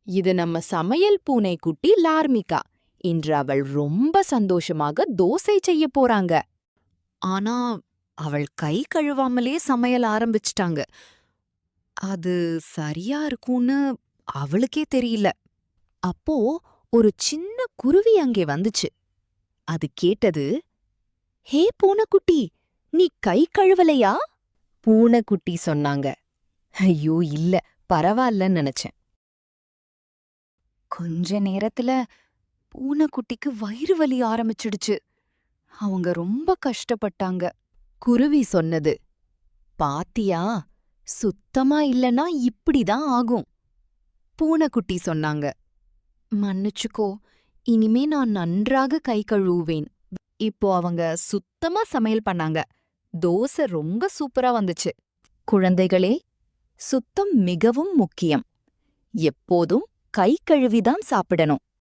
இது நம்ம சமையல் பூனைக்குட்டி லார்மிகா. இன்று அவள் ரொம்ப சந்தோஷமாக தோசை செய்ய போறாங்க. ஆனா அவள் கை கழுவாமலே சமையல் ஆரம்பிச்சிட்டாங்க. அது சரியா இருக்கும்னு அவளுக்கே தெரியல. அப்போ ஒரு சின்ன குருவி அங்கே வந்துச்சு. அது கேட்டது, "ஹே பூனைக்குட்டி, நீ கை கழுவலையா?" பூனைக்குட்டி சொன்னாங்க, ஐயோ இல்ல, பரவாயில்லன்னு நினைச்சேன். கொஞ்ச நேரத்துல பூனைக்குட்டிக்கு வயிறு வலி ஆரம்பிச்சிடுச்சு. அவங்க ரொம்ப கஷ்டப்பட்டாங்க. குருவி சொன்னது, பாத்தியா, சுத்தமா இல்லனா இப்படிதான் ஆகும். பூனைக்குட்டி சொன்னாங்க, மன்னிச்சுக்கோ, இனிமே நான் நன்றாக கை கழுவுவேன். இப்போ அவங்க சுத்தமா சமையல் பண்ணாங்க. தோசை ரொம்ப சூப்பரா வந்துச்சு. குழந்தைகளே, சுத்தம் மிகவும் முக்கியம். எப்போதும் கை கழுவிதான் சாப்பிடணும்.